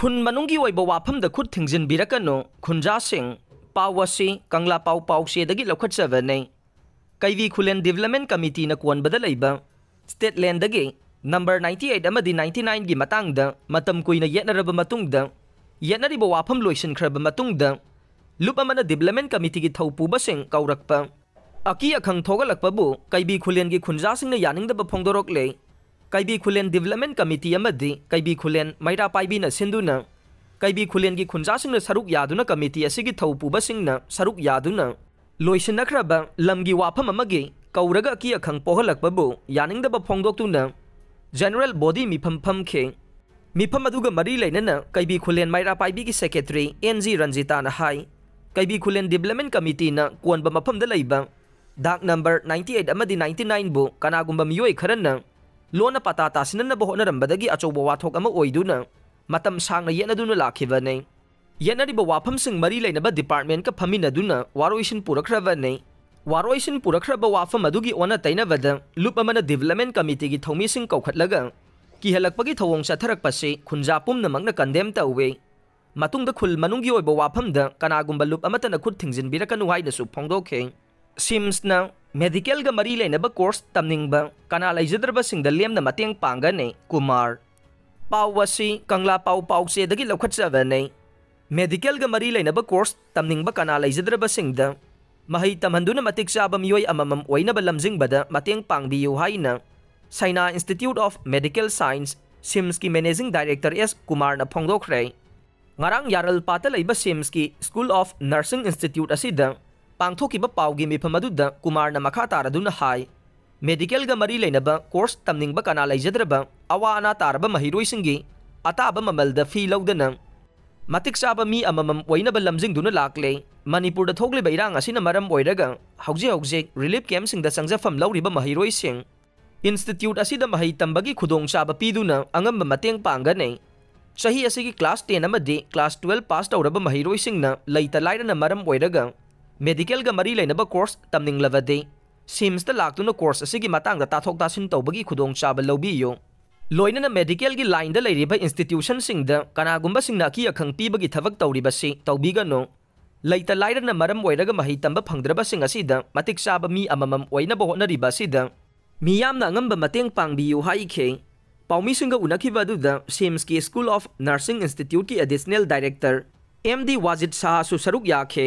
खुन मनुंगी ओइबा वाफमदा खुद थिंजिनबिरकनो खुंजासिंग पावसी कंगला पाव पावसेदगी लौखटसबने कैवी खुलेन डेवलपमेंट कमिटी न कोनबदा लैबा स्टेट लैंडगी नंबर 98 अमदी 99 गी मतंगदा मतम कुइना येनरबा मतुंगदा येनरिबा वाफम लोइसनख्रबा मतुंगदा लुप अमना डेवलपमेंट कमिटी गी थौपुबसिंग कौरकपा अकी अखंग थोगलकपबु कैवी खुलेन गी खुंजासिंगना यानिंगदबा फोंदोरकले कैवी खुलेन डेवलपमेंट कमिटी अमदी कैवी खुलेन मैरा पाइबीना सिंधुना कैवी खुलेन की खुंजासिंगना सरुक यादुना कमिटी असिगी थौपुबसिंगना सरुक यादुना लोइसनख्रबा लमगी वाफम अमगी कौरगा अकी अखंग पोहलकपबु यानिंगदबा फोंदोक्तुना जनरल बॉडी मिफम फमखे मिफम अदुगा मरी लेनना कैवी खुलेन मैरा पाइबी की सेक्रेटरी एनजी रंजिताना हाई कैवी खुलेन डेवलपमेंट कमिटी ना कोनबा मफमदा लैबा डाक नंबर 98 अमदी 99 बु कनागुंबा मियोय खरना लोना पता तासिननबा होनरंबदगी अचौबा वाथोक अमा ओइदुना मतम सांगना येनदुना लाखिबने येनरिबा वाफमसिंग मरी लेनबा डिपार्टमेंट का फमिनदुना वारोइसिन पुरखरबने वारोइसिन पुरखरबा वाफम अदुगी ओना तैनबदा लुप अमना डेवलपमेंट कमिटी की थौमीसिंग कौखटलगा किहलकपगी थवोंग चथरकपसे खुंजा पुमनमंगना कंडेम तौवे मतुंगदा खुल मनुंगी ओइबा वाफमदा कनागुंबा लुप अमतना खुद थिंजिनबिरकनु हाइनसु फोंदोखे सिम्सना मेडिकल का मरी लेनबा कोर्स तमनिंगबा कना लैजद्रबसिंगदा लेमना मतेंग पांगने कुमार पावसी कंगला पाव पावसेदगी लौखटसबने मेडिकल का मरी लेनबा कोर्स तमनिंगबा कना लैजद्रबसिंगदा महै तमहंदुना मतिक चाबा मियोय अममम ओइनबा लमजिंगबदा मतेंग पांगबियु हाइना साइना institute of medical science SIMS की मैनेजिंग डायरेक्टर एस कुमार न फोंदोखरे ngarang yaral pata laiba sims ki school of nursing institute asida pangthokiba pawgi mifam aduda kumar na makha taraduna hai medical ga mari leinaba course tamningba kana laijadraba awana taraba mahiroi singi ataba mamalda fi lawdana matik saba mi amamam oinaba lamjing duna lakle manipur da thogle bairang asina maram oiraga hauji relief camp sing da sangjafam lawriba mahiroi sing institute asida mahai tambagi khudong saba piduna angamba mateng pangane सही असिगी class 10 अमदी class 12 पास तौरबा महिरोइसिंगना लैता लाइरना मरम ओइरगा medical गा मरी लेनबा course तमनिंगलबदे CIMS ता लाक्तुना course असिगी मतंगदा ताथोक तासिन तौबगी खुदोंग चाबा लौबियो लोइनना medical गी line दा लैरिबा institution सिंगदा कनागुंबा सिंगना की अखंग पीबगी थबक तौरिबसि तौबिगनो लैता लाइरना मरम ओइरगा महि तंबा फंगद्रबा सिंग असिदा मतिक चाबा मी अममम ओइनबा होनरिबा सिदा मियामना अंगंबा मतेंग पांगबियु हाइखे पाउमीसिंग उनखिबदुदा सिम्स की स्कूल ऑफ नर्सिंग इंस्टीट्यूट की additional director MD Wajid Shah सुसरुक याखे